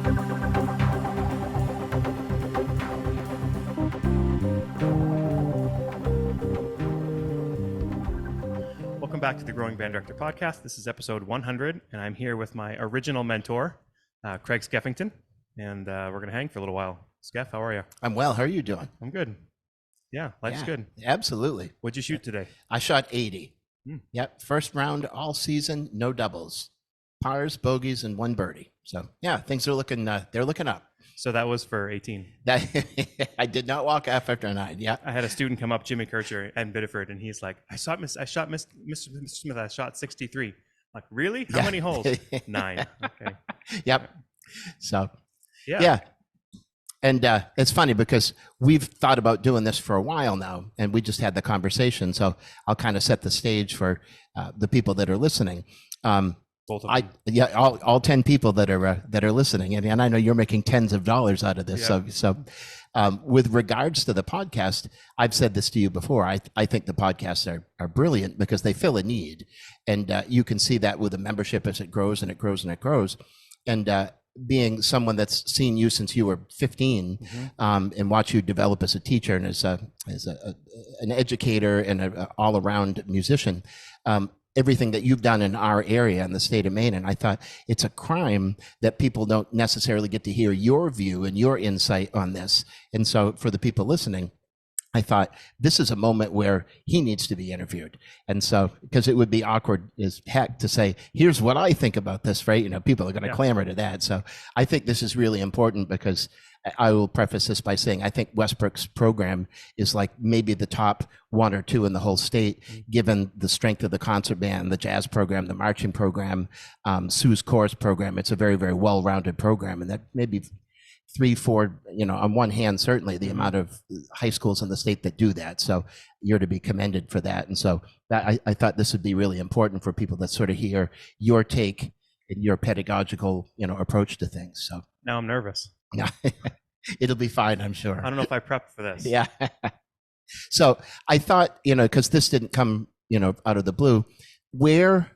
Welcome back to the Growing Band Director Podcast. This is episode 100, and I'm here with my original mentor, Craig Skeffington, and we're going to hang for a little while. Skeff, how are you? I'm well. How are you doing? I'm good. Yeah, life's good. Absolutely. What'd you shoot today? I shot 80. Yep. First round all season, no doubles. Pars, bogeys, and one birdie. So yeah, things are looking, they're looking up. So that was for 18. That I did not walk after 9. Yeah. I had a student come up, Jimmy Kircher in Biddeford, and he's like, I shot Mr. Smith, I shot 63. I'm like, really? How many holes? 9. Okay. Yep. So yeah. And it's funny because we've thought about doing this for a while now, and we just had the conversation. So I'll kind of set the stage for the people that are listening. Both of them. All 10 people that are listening, and I know you're making tens of dollars out of this. Yeah. So with regards to the podcast, I've said this to you before. I think the podcasts are brilliant because they fill a need, and you can see that with the membership as it grows and it grows and it grows. And being someone that's seen you since you were 15, and watch you develop as a teacher and as an educator and an all-around musician. Everything that you've done in our area in the state of Maine. And I thought it's a crime that people don't necessarily get to hear your view and your insight on this. And so for the people listening, I thought this is a moment where he needs to be interviewed. And so, because it would be awkward as heck to say, here's what I think about this, right? You know, people are going to clamor to that. So I think this is really important because I will preface this by saying, I think Westbrook's program is like maybe the top 1 or 2 in the whole state, given the strength of the concert band, the jazz program, the marching program, Sue's chorus program. It's a very, very well-rounded program. And that maybe 3, 4, on one hand, certainly the amount of high schools in the state that do that. So you're to be commended for that. And so that I thought this would be really important for people that sort of hear your take and your pedagogical, approach to things. So now I'm nervous. It'll be fine, I'm sure. I don't know if I prepped for this. Yeah. So I thought, because this didn't come, out of the blue, where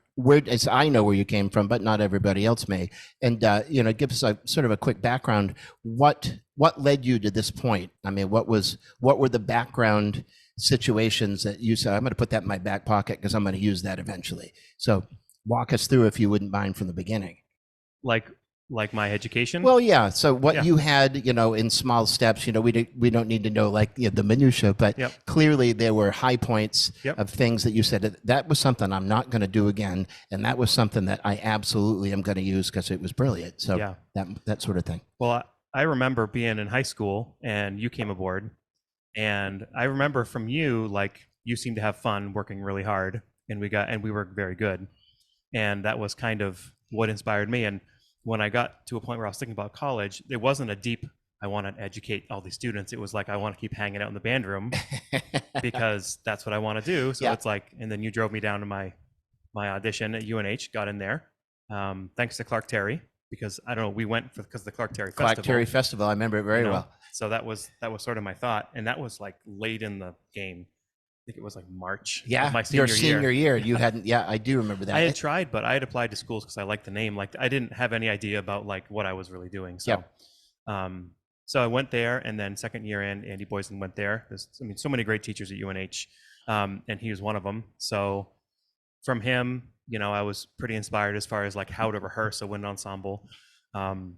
as I know where you came from, but not everybody else may. And, give us a sort of a quick background. What led you to this point? I mean, what were the background situations that you said, I'm going to put that in my back pocket because I'm going to use that eventually. So walk us through, if you wouldn't mind, from the beginning. Like my education? Well, yeah. So what you had, in small steps, we don't need to know the minutia, but clearly there were high points of things that you said that was something I'm not going to do again, and that was something that I absolutely am going to use because it was brilliant. So that sort of thing. Well, I remember being in high school and you came aboard, and I remember from you, you seemed to have fun working really hard, and we were very good, and that was kind of what inspired me. And when I got to a point where I was thinking about college, it wasn't a deep, I want to educate all these students. It was like, I want to keep hanging out in the band room because that's what I want to do. So it's like, and then you drove me down to my audition at UNH, got in there. Thanks to Clark Terry, because I don't know, we went because of the Clark Terry Festival. Clark Terry Festival, I remember it very well. So that was sort of my thought. And that was like late in the game. I think it was like March of my senior year. You hadn't, I do remember that. I had tried, but I had applied to schools because I liked the name. I didn't have any idea about what I was really doing. So, so I went there, and then second year in, Andy Boysen went there. There's, so many great teachers at UNH, and he was one of them. So from him, I was pretty inspired as far as how to rehearse a wind ensemble. And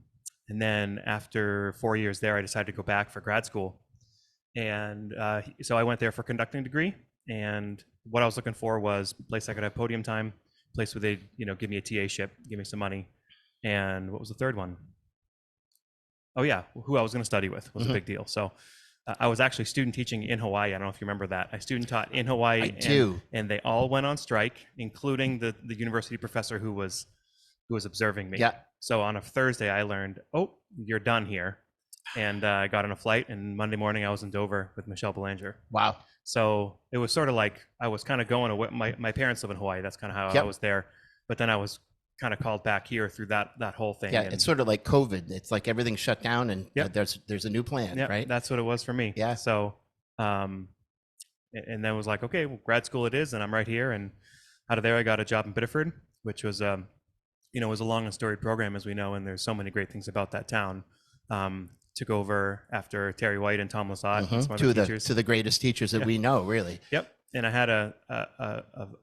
then after 4 years there, I decided to go back for grad school. And so I went there for a conducting degree, and what I was looking for was a place I could have podium time, a place where they'd, give me a TA ship, give me some money. And what was the third one? Oh yeah, who I was going to study with was a big deal. So I was actually student teaching in Hawaii. I don't know if you remember that. I student taught in Hawaii. I do. And they all went on strike, including the university professor who was observing me. Yeah. So on a Thursday, I learned, oh, you're done here. And I got on a flight, and Monday morning I was in Dover with Michelle Belanger. Wow. So it was sort of like I was kind of going away. My parents live in Hawaii. That's kind of how I was there. But then I was kind of called back here through that whole thing. Yeah, it's sort of like COVID. It's like everything's shut down, and there's a new plan, right? That's what it was for me. Yeah. So, and then it was like, okay, well, grad school it is, and I'm right here. And out of there, I got a job in Biddeford, which was you know, it was a long and storied program, as we know, and there's so many great things about that town. Took over after Terry White and Tom Lassat and some other teachers. To the greatest teachers that we know, really. Yep. And I had an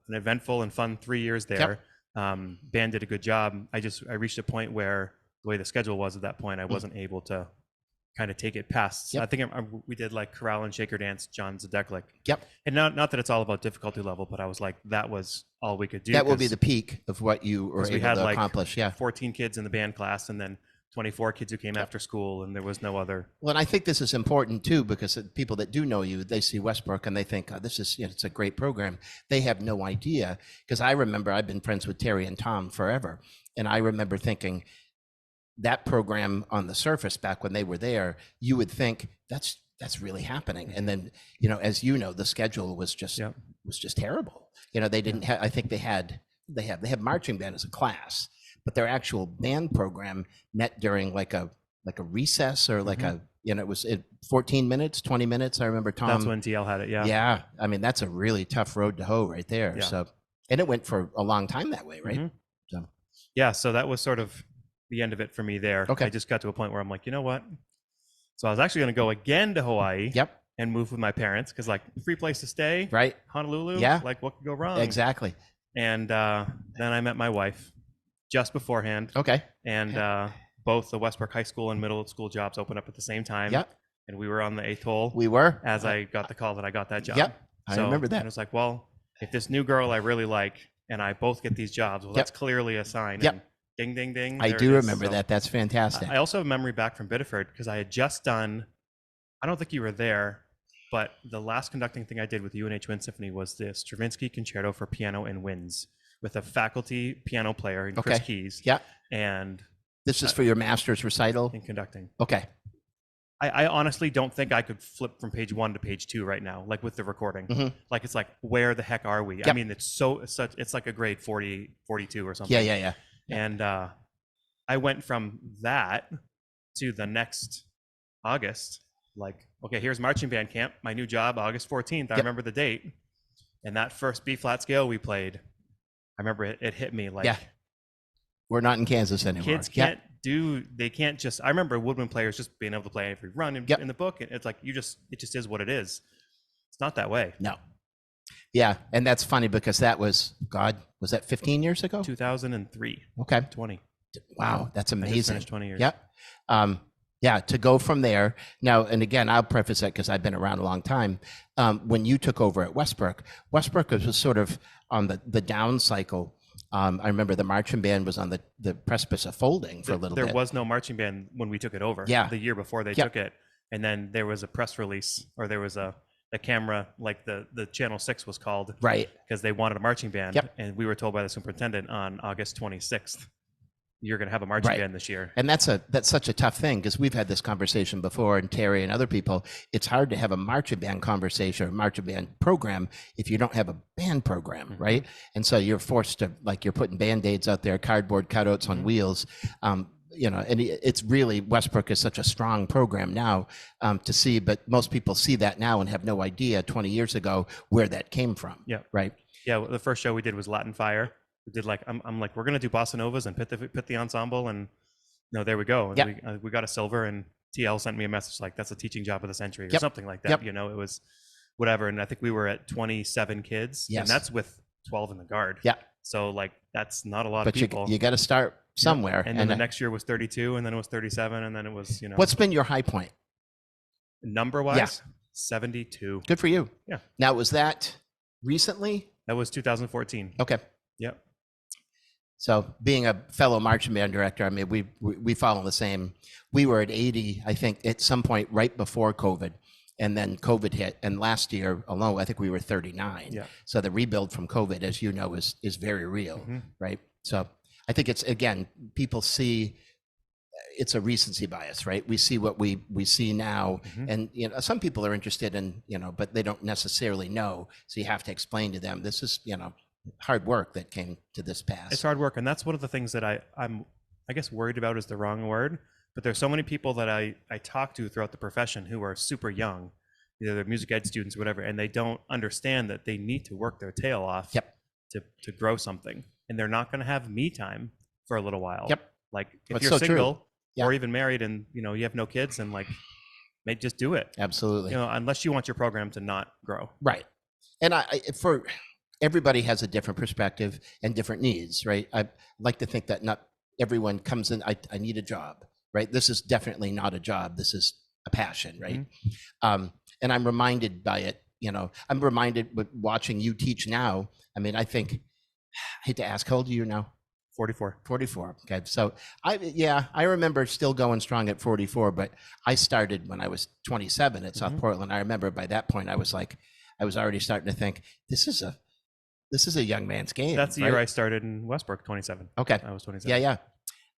eventful and fun 3 years there. Band did a good job. I reached a point where the way the schedule was at that point, I wasn't able to kind of take it past. I think we did like chorale and shaker dance, John Zadeklik. And not that it's all about difficulty level, but I was like, that was all we could do. That will be the peak of what you were able to accomplish. 14 kids in the band class, and then 24 kids who came after school, and there was no other. Well, and I think this is important too, because people that do know you, they see Westbrook and they think, oh, this is, it's a great program. They have no idea, because I remember I've been friends with Terry and Tom forever, and I remember thinking that program on the surface back when they were there, you would think that's really happening, and then as you know, the schedule was just terrible. They didn't have. I think they had marching band as a class, but their actual band program met during like a recess or like it was 14 minutes, 20 minutes. I remember Tom. That's when TL had it. Yeah. I mean, that's a really tough road to hoe right there. So, and it went for a long time that way, right? So that was sort of the end of it for me there. I just got to a point where I'm like, you know what? So I was actually going to go again to Hawaii. And move with my parents, because like free place to stay. Right. Honolulu. Like what could go wrong? Exactly. And then I met my wife just beforehand. And both the Westbrook High School and middle school jobs opened up at the same time. And we were on the 8th hole. We were. As I got the call that I got that job. I remember that. And it was like, well, if this new girl I really like and I both get these jobs, well, that's clearly a sign. And ding, ding, ding. I do remember that. That's fantastic. I also have a memory back from Biddeford, because I had just done, I don't think you were there, but the last conducting thing I did with the UNH Wind Symphony was the Stravinsky Concerto for Piano and Winds with a faculty piano player in Chris Keys. And this is for your master's recital? In conducting. I honestly don't think I could flip from page 1 to page 2 right now, like with the recording. Like, it's like, where the heck are we? I mean, it's like a grade 40, 42 or something. And I went from that to the next August, like, okay, here's marching band camp, my new job, August 14th. I remember the date. And that first B flat scale we played, I remember it hit me like, we're not in Kansas anymore. Kids they can't just, I remember woodwind players just being able to play every run in the book. And it's like, it just is what it is. It's not that way. No. Yeah. And that's funny, because that was, was that 15 years ago? 2003. 20. Wow. That's amazing. I just finished 20 years. To go from there now, and again, I'll preface that because I've been around a long time. When you took over at Westbrook was sort of on the down cycle. I remember the marching band was on the precipice of folding for a little bit. There was no marching band when we took it over. The year before they took it, and then there was a press release, or there was a camera, like the Channel 6 was called, right? Because they wanted a marching band, and we were told by the superintendent on August 26th. You're going to have a marching band this year. And that's such a tough thing, because we've had this conversation before, and Terry and other people, it's hard to have a marching band conversation or marching band program if you don't have a band program, right? And so you're forced to, like, you're putting Band-Aids out there, cardboard cutouts on wheels, and it's really, Westbrook is such a strong program now to see, but most people see that now and have no idea 20 years ago where that came from. Right. Yeah. The first show we did was Latin Fire. We did like, I'm like, we're going to do bossa novas and pit the ensemble, and there we go. And we got a silver, and TL sent me a message like, that's a teaching job of the century or something like that. It was whatever. And I think we were at 27 kids, and that's with 12 in the guard. So like, that's not a lot of people. You got to start somewhere. And then the next year was 32, and then it was 37, and then it was, What's been your high point? Number wise? 72. Good for you. Yeah. Now, was that recently? That was 2014. Okay. Yep. So being a fellow marching band director, I mean, we follow the same. We were at 80, I think, at some point right before COVID, and then COVID hit. And last year alone, I think we were 39. So the rebuild from COVID, as you know, is very real, right? So I think it's, again, people see it's a recency bias, right? We see what we see now, and some people are interested in, but they don't necessarily know. So you have to explain to them, this is, hard work that came to this pass. It's hard work, and that's one of the things that I'm I guess worried about is the wrong word, but there's so many people that I talk to throughout the profession who are super young, either they're music ed students or whatever, and they don't understand that they need to work their tail off to grow something, and they're not going to have me time for a little while. Yep. Like if That's you're so single true. Yeah. or even married and you have no kids, and like maybe just do it. Absolutely. Unless you want your program to not grow. Right. And for everybody has a different perspective and different needs, right? I like to think that not everyone comes in, I need a job, right? This is definitely not a job. This is a passion, right? Mm-hmm. And I'm reminded by it, I'm reminded with watching you teach now. I mean, I hate to ask, how old are you now? 44. 44. Okay. So I remember still going strong at 44, but I started when I was 27 at South Portland. I remember by that point, I was already starting to think this is a young man's game. That's the year I started in Westbrook, 27. Okay. I was 27. Yeah.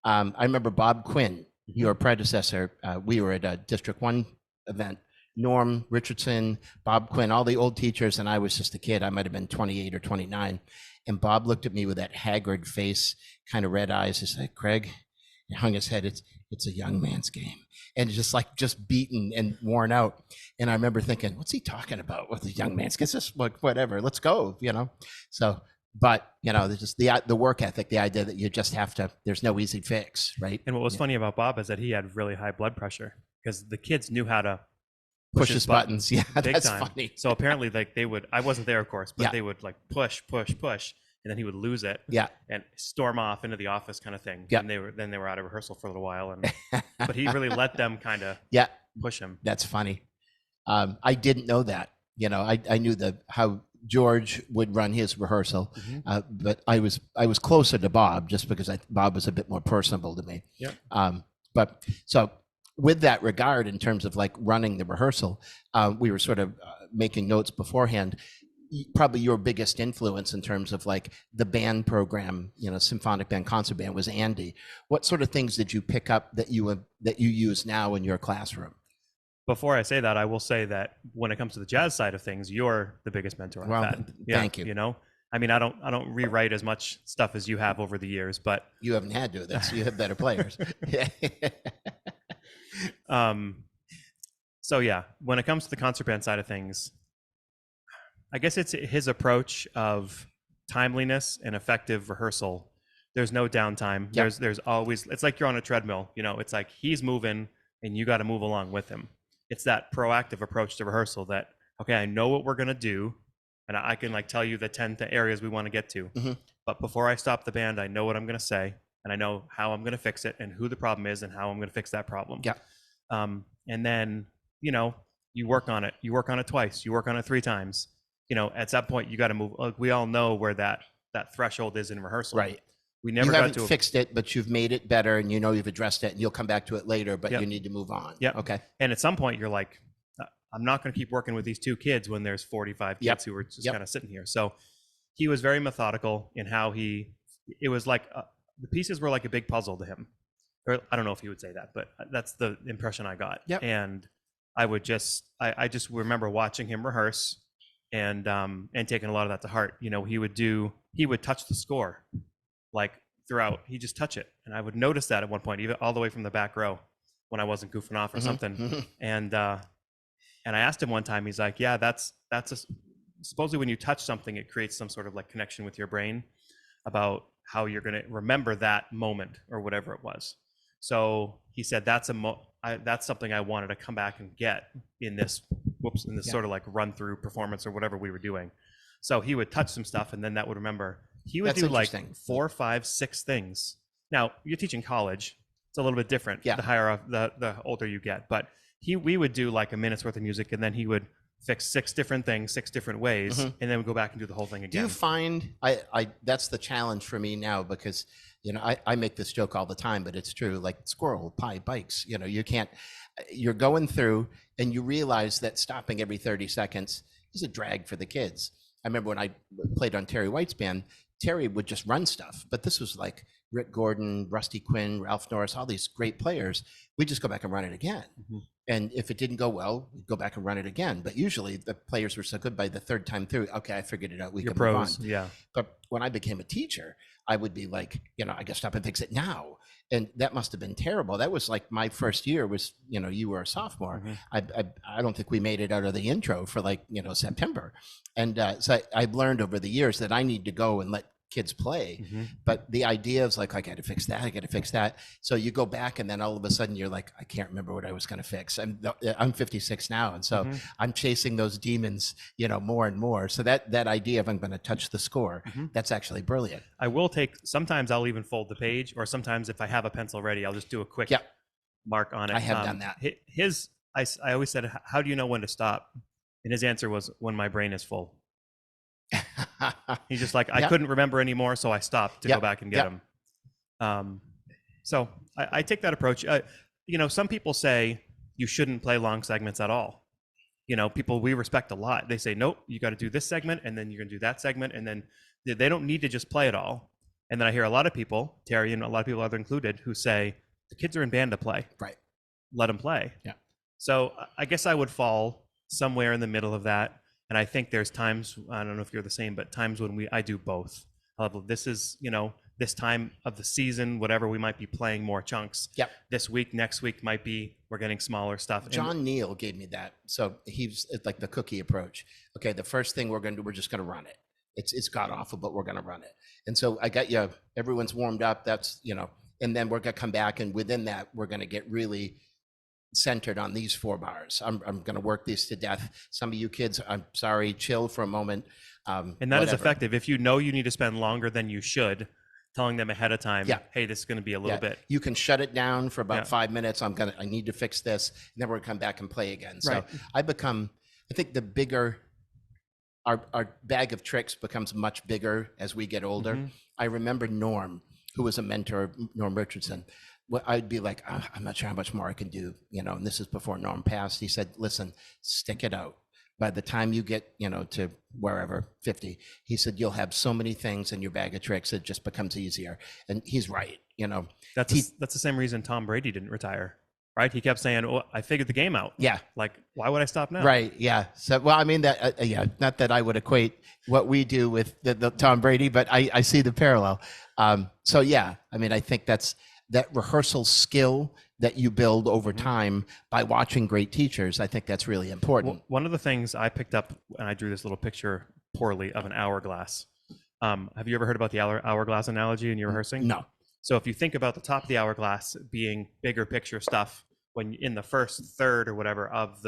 I remember Bob Quinn, your predecessor. We were at a District 1 event. Norm Richardson, Bob Quinn, all the old teachers, and I was just a kid. I might have been 28 or 29. And Bob looked at me with that haggard face, kind of red eyes. He said, Craig, he hung his head. It's a young man's game. And just beaten and worn out. And I remember thinking, what's he talking about with the young man's game? It's just like, whatever, let's go, So, but, there's just the work ethic, the idea that you just have to, there's no easy fix, right? And what was funny about Bob is that he had really high blood pressure because the kids knew how to push his buttons. Yeah, big that's time. funny. So apparently, like I wasn't there, of course, but they would like push, and then he would lose it. Yeah, and storm off into the office, kind of thing. Yeah, and they were out of rehearsal for a little while, and but he really let them kind of push him. That's funny. I didn't know that. I knew how George would run his rehearsal, but I was closer to Bob just because Bob was a bit more personable to me. Yeah. But so. With that regard, in terms of like running the rehearsal, we were sort of making notes beforehand. Probably your biggest influence in terms of like the band program, symphonic band, concert band, was Andy. What sort of things did you pick up that you use now in your classroom? Before I say that, I will say that when it comes to the jazz side of things, you're the biggest mentor I've had. Thank you. I mean, I don't rewrite as much stuff as you have over the years, but you haven't had to. You have better players. So yeah, when it comes to the concert band side of things, I guess it's his approach of timeliness and effective rehearsal. There's no downtime. Yep. There's always, it's like you're on a treadmill, it's like he's moving and you got to move along with him. It's that proactive approach to rehearsal that, okay, I know what we're going to do and I can like tell you the 10 areas we want to get to. But before I stop the band, I know what I'm going to say and I know how I'm going to fix it and who the problem is and how I'm going to fix that problem. Yeah. And then, you work on it. You work on it twice. You work on it 3 times. At that point, you got to move. Like, we all know where that threshold is in rehearsal. Right. We never haven't fixed it, but you've made it better, and you've addressed it, and you'll come back to it later. But you need to move on. Yeah. Okay. And at some point, you're like, I'm not going to keep working with these 2 kids when there's 45 kids who are just kind of sitting here. So he was very methodical in how it was like the pieces were like a big puzzle to him. Or I don't know if he would say that, but that's the impression I got. Yep. And I just remember watching him rehearse and taking a lot of that to heart. He would touch the score like throughout. He'd just touch it. And I would notice that at one point, even all the way from the back row when I wasn't goofing off or something. And I asked him one time, he's like, yeah, supposedly when you touch something, it creates some sort of like connection with your brain about how you're going to remember that moment or whatever it was. So he said, that's something I wanted to come back and get in this sort of like run through performance or whatever we were doing. So he would touch some stuff and then that would remember. He would do like 4, 5, 6 things. Now you're teaching college. It's a little bit different. Yeah. The higher up, the older you get, but we would do like a minute's worth of music and then he would fix 6 different things, 6 different ways, and then we go back and do the whole thing again. Do you find that's the challenge for me now because I make this joke all the time, but it's true. Like squirrel, pie, bikes. You're going through and you realize that stopping every 30 seconds is a drag for the kids. I remember when I played on Terry White's band, Terry would just run stuff, but this was like Rick Gordon, Rusty Quinn, Ralph Norris, all these great players. We just go back and run it again. And if it didn't go well, we'd go back and run it again. But usually the players were so good by the 3rd time through, okay, I figured it out. We can move on. Yeah. But when I became a teacher, I would be like, I got to stop and fix it now. And that must have been terrible. That was like my first year was, you were a sophomore. I don't think we made it out of the intro for like, September. And so I've learned over the years that I need to go and let kids play. But the idea is like, I got to fix that. I got to fix that. So you go back and then all of a sudden you're like, I can't remember what I was going to fix. I'm 56 now. And so I'm chasing those demons, more and more. So that idea of I'm going to touch the score, that's actually brilliant. I will sometimes I'll even fold the page, or sometimes if I have a pencil ready, I'll just do a quick mark on it. I have done that. I always said, how do you know when to stop? And his answer was, when my brain is full. He's just like, I couldn't remember anymore, so I stopped to go back and get him. So I take that approach. Some people say you shouldn't play long segments at all. People we respect a lot, they say, nope, you got to do this segment, and then you're going to do that segment, and then they don't need to just play it all. And then I hear a lot of people, Terry and a lot of people other included, who say, the kids are in band to play. Right. Let them play. Yeah. So I guess I would fall somewhere in the middle of that. And I think there's times, I don't know if you're the same, but times when I do both. This is, this time of the season, whatever, we might be playing more chunks. Yep. This week, next week might be, we're getting smaller stuff. John Neal gave me that. So it's like the cookie approach. Okay, the first thing we're going to do, we're just going to run it. It's god awful, but we're going to run it. And so I got you, everyone's warmed up. That's, and then we're going to come back. And within that, we're going to get really centered on these 4 bars. I'm going to work these to death. Some of you kids, I'm sorry, chill for a moment. And that is effective. If you know you need to spend longer than you should, telling them ahead of time, hey, this is going to be a little bit. You can shut it down for about 5 minutes. I need to fix this. And then we're going to come back and play again. So I think the bigger, our bag of tricks becomes much bigger as we get older. I remember Norm, who was a mentor, Norm Richardson. I'd be like, I'm not sure how much more I can do, and this is before Norm passed. He said, listen, stick it out. By the time you get, to wherever, 50, he said, you'll have so many things in your bag of tricks, it just becomes easier. And he's right, That's the same reason Tom Brady didn't retire, right? He kept saying, oh, I figured the game out. Yeah. Like, why would I stop now? Right, yeah. So, well, I mean, that, not that I would equate what we do with the Tom Brady, but I see the parallel. So, yeah, I mean, I think that's that rehearsal skill that you build over time by watching great teachers. I think that's really important. One of the things I picked up, and I drew this little picture poorly of an hourglass. Have you ever heard about the hourglass analogy in your rehearsing? No. So if you think about the top of the hourglass being bigger picture stuff, when in the first third or whatever of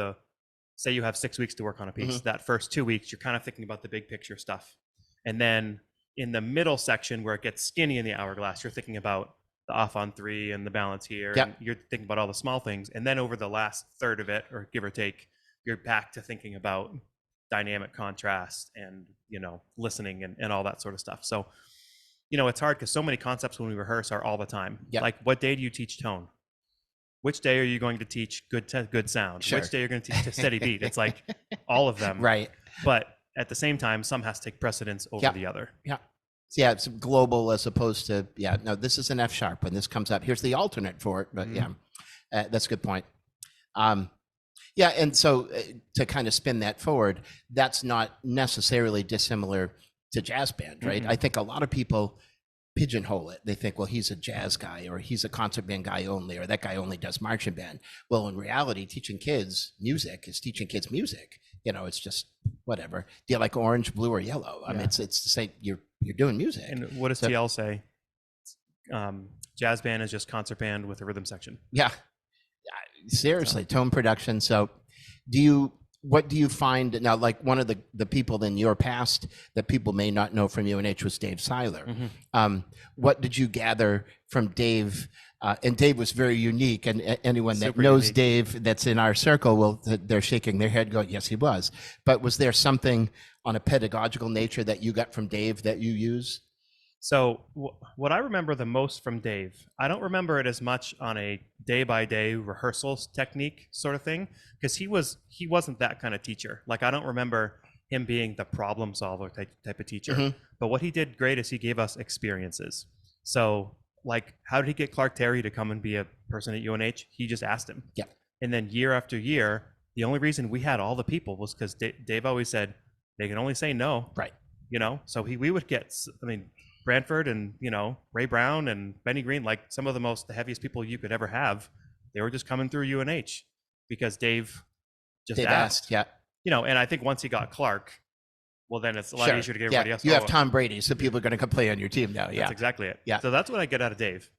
say you have 6 weeks to work on a piece, that first 2 weeks, you're kind of thinking about the big picture stuff. And then in the middle section where it gets skinny in the hourglass, you're thinking about the off on 3 and the balance here. And you're thinking about all the small things. And then over the last third of it, or give or take, you're back to thinking about dynamic contrast and, listening and all that sort of stuff. So, it's hard because so many concepts when we rehearse are all the time. Like, what day do you teach tone? Which day are you going to teach good sound? Sure. Which day you're going to teach a steady beat? It's like all of them. Right. But at the same time, some has to take precedence over the other. Yeah. Yeah, it's global as opposed to, no, this is an F sharp when this comes up. Here's the alternate for it, but that's a good point. And so to kind of spin that forward, that's not necessarily dissimilar to jazz band, right? I think a lot of people pigeonhole it. They think, well, he's a jazz guy, or he's a concert band guy only, or that guy only does marching band. Well, in reality, teaching kids music is teaching kids music. It's just whatever. Do you like orange, blue, or yellow? I mean, it's the same. You're doing music. And what does TL say? Jazz band is just concert band with a rhythm section. Yeah, seriously, tone production. So, what do you find now? Like, one of the people in your past that people may not know from UNH was Dave Seiler. What did you gather from Dave? And Dave was very unique, and anyone that Super knows unique. Dave that's in our circle, well, they're shaking their head going, yes, he was. But was there something on a pedagogical nature that you got from Dave that you use? So what I remember the most from Dave, I don't remember it as much on a day-by-day rehearsals technique sort of thing, because he wasn't that kind of teacher. Like, I don't remember him being the problem solver type of teacher. But what he did great is he gave us experiences. So, like, how did he get Clark Terry to come and be a person at UNH? He just asked him. Yeah. And then year after year, the only reason we had all the people was because Dave always said they can only say no. Right. So we would get, Branford and, Ray Brown and Benny Green, like some of the heaviest people you could ever have, they were just coming through UNH because Dave just asked. Yeah. And I think once he got Clark, well, then it's a lot Sure. easier to get Yeah. everybody else. You have Tom Brady, so people are going to come play on your team now. That's Yeah. exactly it. Yeah. So that's what I get out of Dave.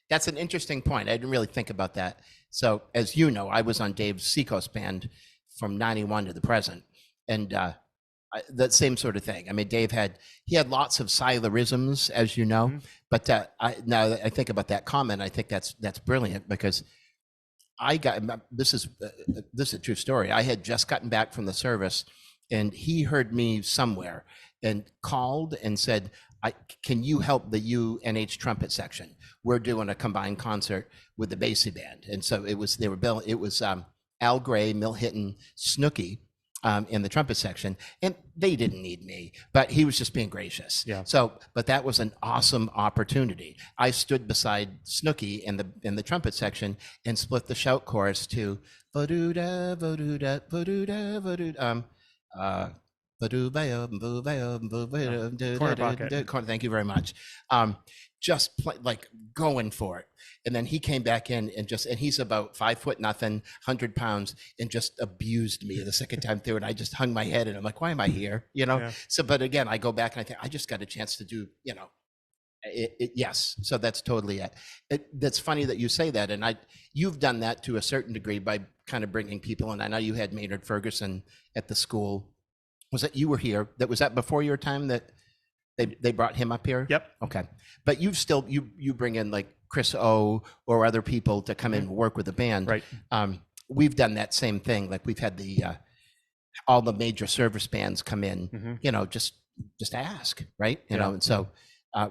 That's an interesting point. I didn't really think about that. So, as you know, I was on Dave's Seacoast band from 91 to the present. And that same sort of thing. I mean, Dave had lots of Silerisms, as you know. But now that I think about that comment, I think that's brilliant, because I got, this is a true story. I had just gotten back from the service, and he heard me somewhere and called and said, can you help the UNH trumpet section? We're doing a combined concert with the Basie band. And so it was Al Gray, Mill Hitton, Snooky in the trumpet section, and they didn't need me, but he was just being gracious. Yeah. So, but that was an awesome opportunity. I stood beside Snooky in the trumpet section and split the shout chorus to "Vaduda, Vaduda, Vaduda, Vaduda." Corner pocket. Thank you very much. Just like going for it. And then he came back in and he's about 5 foot nothing, 100 pounds, and just abused me the second time through. And I just hung my head and I'm like, why am I here? Yeah. So, but again, I go back and I think I just got a chance to do, yes. So that's totally it. That's funny that you say that. And you've done that to a certain degree by kind of bringing people in. I know you had Maynard Ferguson at the school. Was that you were here? Was that before your time that they brought him up here? Yep. Okay. But you've still, you bring in like Chris O or other people to come in and work with the band. Right. We've done that same thing. Like we've had all the major service bands come in, just ask, right? And so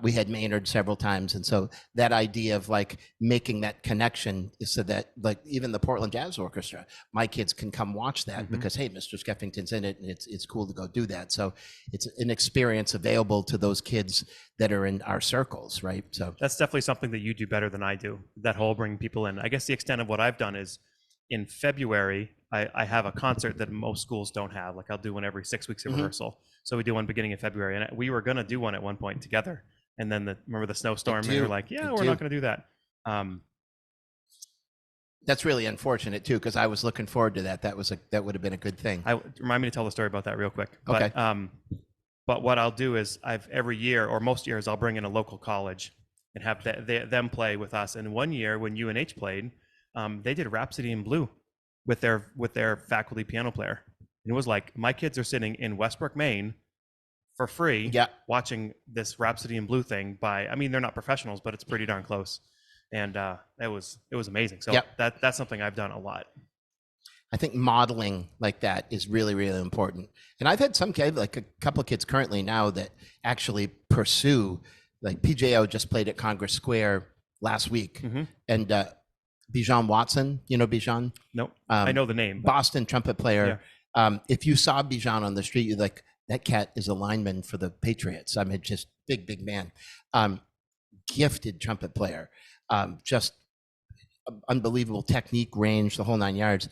we had Maynard several times. And so that idea of like making that connection is so that like even the Portland Jazz Orchestra, my kids can come watch that because, hey, Mr. Skeffington's in it and it's cool to go do that. So it's an experience available to those kids that are in our circles, right? So that's definitely something that you do better than I do, that whole bringing people in. I guess the extent of what I've done is in February, I have a concert that most schools don't have. Like I'll do one every 6 weeks of rehearsal. So we do one beginning of February, and we were going to do one at one point together. And then remember the snowstorm, and we're like, we're not going to do that. That's really unfortunate too, because I was looking forward to that. That would have been a good thing. Remind me to tell the story about that real quick. Okay. But what I'll do is every year or most years I'll bring in a local college and have them play with us. And one year when UNH played, they did Rhapsody in Blue with their faculty piano player. And it was like my kids are sitting in Westbrook, Maine, for free, watching this Rhapsody in Blue thing they're not professionals, but it's pretty darn close. And it was amazing. So that's something I've done a lot. I think modeling like that is really, really important. And I've had some kids, like a couple of kids currently now that actually pursue, like PJO just played at Congress Square last week. And Bijan Watson, you know Bijan? Nope. I know the name. Boston trumpet player. Yeah. If you saw Bijan on the street, you'd like, that cat is a lineman for the Patriots. I mean, just big man. Gifted trumpet player. Just unbelievable technique, range, the whole 9 yards.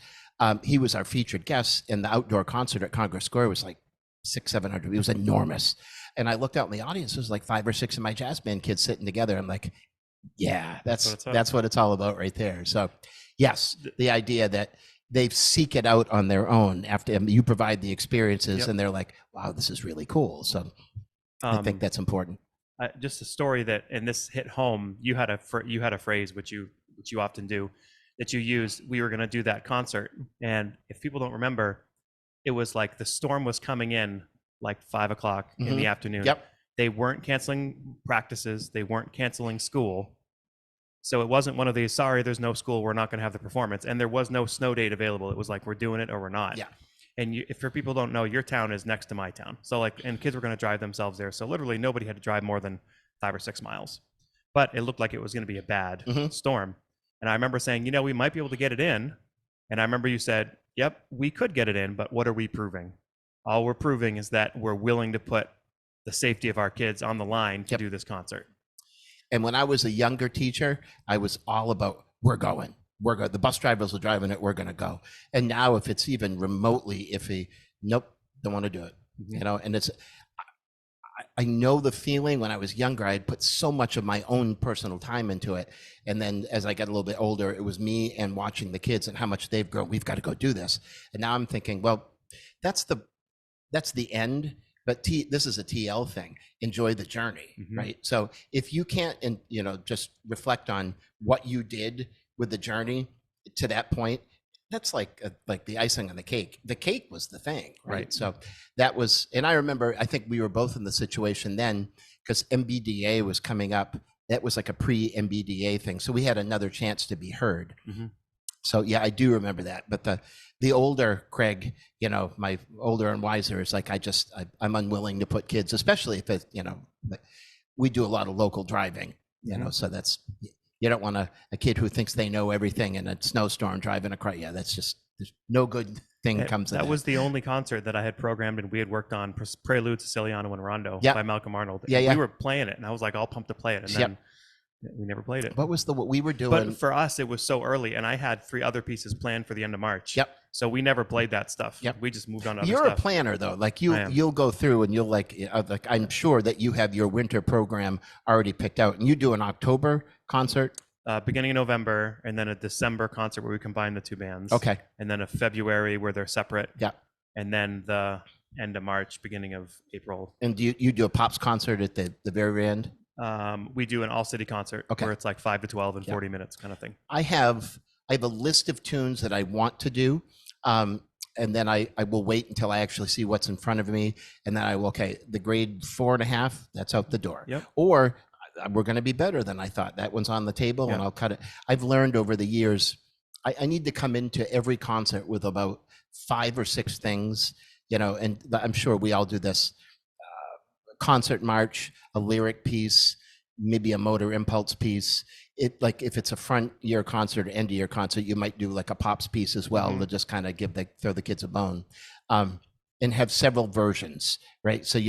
He was our featured guest, and the outdoor concert at Congress Square was like 600-700. It was enormous. And I looked out in the audience. It was like 5 or 6 of my jazz band kids sitting together. I'm like, yeah, that's what it's all about right there. So, yes, the idea that they seek it out on their own after you provide the experiences, and they're like, wow, this is really cool. So I think that's important. Just a story that, and this hit home. You had a phrase which you often do, that you used. We were going to do that concert, and if people don't remember, it was like the storm was coming in like 5 o'clock in the afternoon. They weren't canceling practices. They weren't canceling school. So it wasn't one of these, sorry, there's no school, we're not going to have the performance. And there was no snow date available. It was like, we're doing it or we're not. Yeah. And if for people don't know, your town is next to my town. So and kids were going to drive themselves there. So literally nobody had to drive more than 5 or 6 miles. But it looked like it was going to be a bad storm. And I remember saying, we might be able to get it in. And I remember you said, yep, we could get it in, but what are we proving? All we're proving is that we're willing to put the safety of our kids on the line to do this concert. And when I was a younger teacher, I was all about, we're going. The bus drivers are driving it, we're going to go. And now if it's even remotely iffy, nope, don't want to do it. And I know the feeling. When I was younger, I had put so much of my own personal time into it. And then as I got a little bit older, it was me and watching the kids and how much they've grown. We've got to go do this. And now I'm thinking, well, that's the end. but this is a TL thing. Enjoy the journey, right? So if you can't, and just reflect on what you did with the journey to that point, that's like the icing on the cake. The cake was the thing, right? So that was, and I remember, I think we were both in the situation then because MBDA was coming up. That was like a pre-MBDA thing, so we had another chance to be heard. So yeah, I do remember that. But the older Craig, my older and wiser is like, I'm unwilling to put kids, especially if it, we do a lot of local driving, so that's, you don't want a kid who thinks they know everything in a snowstorm driving a car. Yeah, that's just, there's no good thing comes of that. That was the only concert that I had programmed and we had worked on, Prelude, Siciliano, and Rondo by Malcolm Arnold. Yeah, we were playing it and I was like all pumped to play it. And then we never played it. What we were doing? But for us, it was so early, and I had 3 other pieces planned for the end of March. So we never played that stuff. We just moved on to other You're stuff. a planner, though. Like you'll go through and you'll like I'm sure that you have your winter program already picked out, and you do an October concert. Beginning of November, and then a December concert where we combine the 2 bands. Okay. And then a February where they're separate. Yeah. And then the end of March, beginning of April. And do you do a Pops concert at the very end? We do an all-city concert where it's like 5 to 12 and 40 minutes kind of thing. I have a list of tunes that I want to do, and then I will wait until I actually see what's in front of me, and then the grade 4.5, that's out the door. Or we're going to be better than I thought. That one's on the table, and I'll cut it. I've learned over the years, I need to come into every concert with about 5 or 6 things, and I'm sure we all do this. Concert march, a lyric piece, maybe a motor impulse piece. Like if it's a front year concert or end of year concert, you might do like a Pops piece as well to just kind of throw the kids a bone, and have several versions, right? So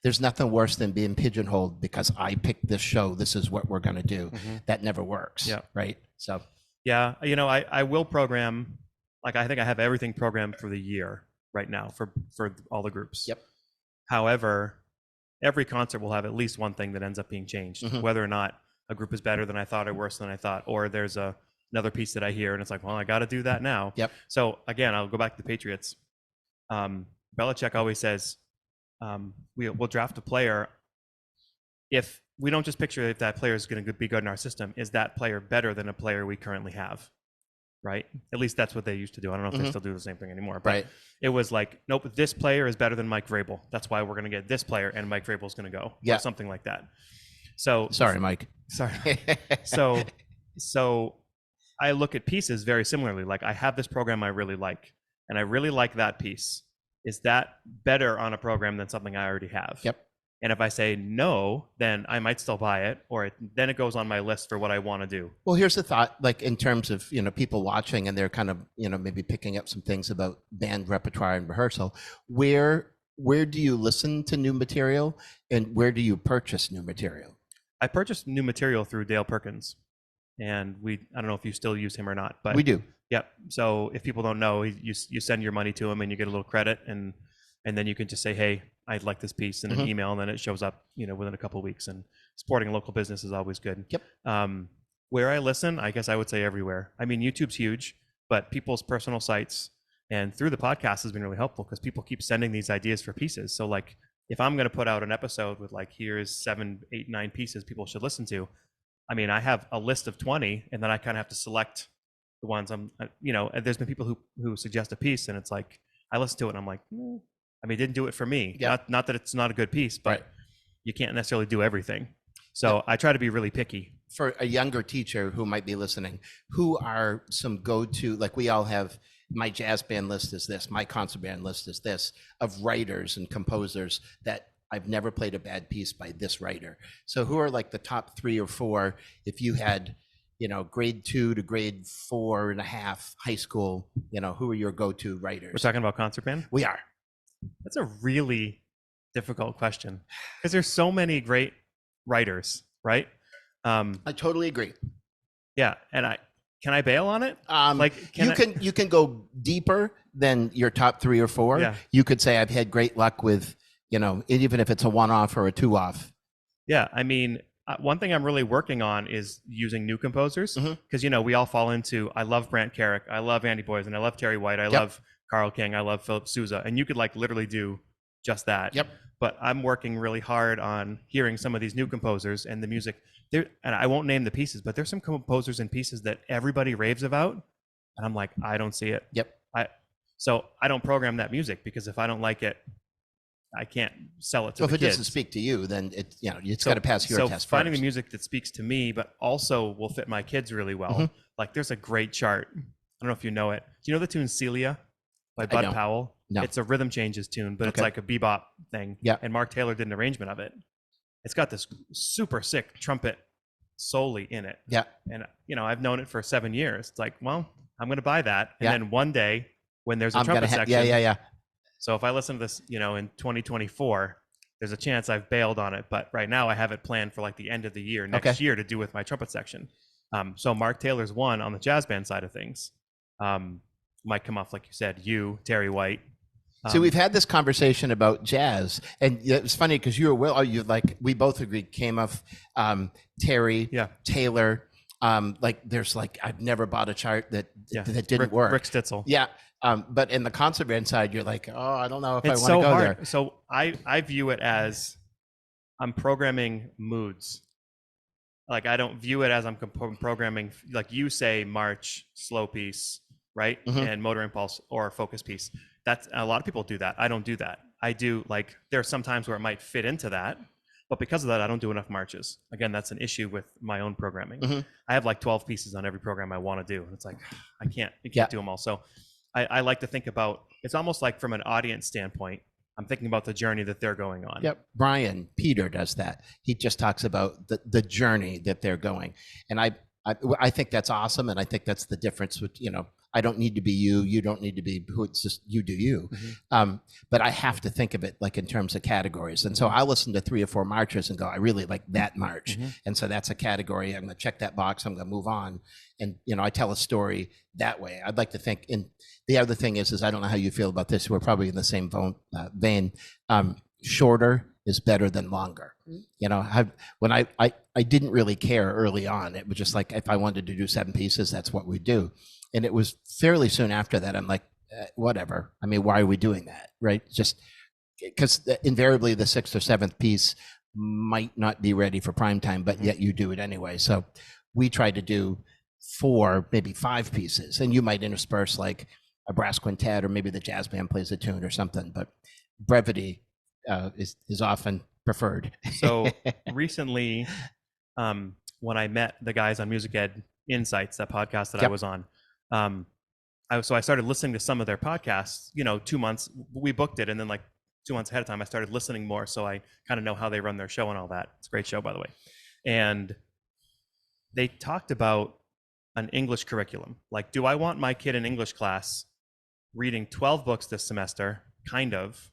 there's nothing worse than being pigeonholed because I picked this show. This is what we're going to do. That never works, right? So yeah, I will program. Like I think I have everything programmed for the year right now for all the groups. However, every concert will have at least one thing that ends up being changed, whether or not a group is better than I thought or worse than I thought, or there's another piece that I hear and it's like, well, I got to do that now. So again, I'll go back to the Patriots. Belichick always says, we'll draft a player if we don't just picture if that player is going to be good in our system. Is that player better than a player we currently have? Right? At least that's what they used to do. I don't know if they still do the same thing anymore. But it was like, nope, this player is better than Mike Vrabel. That's why we're going to get this player, and Mike Vrabel's going to go. Or something like that. So sorry, Mike. Sorry. So I look at pieces very similarly. Like I have this program I really like, and I really like that piece. Is that better on a program than something I already have? And if I say no, then I might still buy it, or then it goes on my list for what I want to do. Well, here's the thought, like in terms of, people watching and they're kind of, maybe picking up some things about band repertoire and rehearsal. Where do you listen to new material, and where do you purchase new material? I purchased new material through Dale Perkins, and I don't know if you still use him or not, but we do. Yep. So if people don't know, you send your money to him and you get a little credit, and then you can just say, hey, I'd like this piece in an email, and then it shows up, within a couple of weeks. And supporting a local business is always good. Where I listen, I guess I would say everywhere. I mean, YouTube's huge, but people's personal sites and through the podcast has been really helpful because people keep sending these ideas for pieces. So like, if I'm going to put out an episode with like, here's 7, 8, 9 pieces people should listen to, I mean, I have a list of 20, and then I kind of have to select the ones there's been people who suggest a piece, and it's like, I listen to it and I'm like, I mean, it didn't do it for me. Not that it's not a good piece, but you can't necessarily do everything. So I try to be really picky. For a younger teacher who might be listening, who are some go-to, like we all have, my jazz band list is this, my concert band list is this, of writers and composers that I've never played a bad piece by this writer. So who are like the top 3 or 4, if you had, grade 2 to grade 4.5 high school, who are your go-to writers? We're talking about concert band? We are. That's a really difficult question because there's so many great writers, right? I totally agree. Yeah, and can I bail on it? You can go deeper than your top 3 or 4. Yeah. You could say I've had great luck with, even if it's a 1-off or a 2-off. Yeah, I mean, one thing I'm really working on is using new composers because we all fall into. I love Brant Carrick, I love Andy Boyes, and I love Terry White, I love Carl King, I love Philip Sousa, and you could like literally do just that. but I'm working really hard on hearing some of these new composers and the music there. And I won't name the pieces, but there's some composers and pieces that everybody raves about, and I'm like, I don't see it. Yep. So I don't program that music, because if I don't like it, I can't sell it to So if the it kids. doesn't speak to you, then it's got to pass your test finding first. the music that speaks to me, but also will fit my kids really well. Like there's a great chart. I don't know if you know it. Do you know the tune Celia by Bud Powell? No. It's a rhythm changes tune, but it's like a bebop thing. Yeah. And Mark Taylor did an arrangement of it. It's got this super sick trumpet solely in it. Yeah. And I've known it for 7 years. It's like, well, I'm going to buy that. And then one day when there's a trumpet section. Yeah. So if I listen to this, in 2024, there's a chance I've bailed on it. But right now I have it planned for like the end of the year, next year, to do with my trumpet section. So Mark Taylor's one on the jazz band side of things. Might come off, like you said, Terry White. So we've had this conversation about jazz, and it's funny because we both agreed, came off Terry, Taylor. There's I've never bought a chart that didn't work. Rick Stitzel. Yeah. But in the concert band side, you're like, oh, I don't know if it's I want to go hard. there. So I view it as I'm programming moods. Like I don't view it as I'm programming, like you say, march, slow piece, right? And motor impulse or focus piece. That's a lot of people do that. I don't do that. I do there are some times where it might fit into that, but because of that, I don't do enough marches. Again, that's an issue with my own programming. I have 12 pieces on every program I want to do. It's like, I can't do them all. So I like to think about, it's almost like from an audience standpoint, I'm thinking about the journey that they're going on. Yep. Brian Peter does that. He just talks about the journey that they're going. And I think that's awesome. And I think that's the difference with, I don't need to be you. You don't need to be who. It's just you do you. But I have to think of it in terms of categories. And so I listen to 3 or 4 marches and go, I really like that march. And so that's a category. I'm going to check that box. I'm going to move on. And, I tell a story that way. I'd like to think. And the other thing is I don't know how you feel about this. We're probably in the same vein. Shorter is better than longer. When I didn't really care early on. It was just if I wanted to do 7 pieces, that's what we do. And it was fairly soon after that, I'm like, whatever. I mean, why are we doing that, right? Just because invariably the 6th or 7th piece might not be ready for prime time, but yet you do it anyway. So we try to do 4, maybe 5 pieces, and you might intersperse a brass quintet, or maybe the jazz band plays a tune or something. But brevity is often preferred. So recently, when I met the guys on Music Ed Insights, that podcast that I was on, so I started listening to some of their podcasts. 2 months, we booked it, and then 2 months ahead of time, I started listening more, so I kind of know how they run their show and all that. It's a great show, by the way. And they talked about an English curriculum. Do I want my kid in English class reading 12 books this semester, kind of,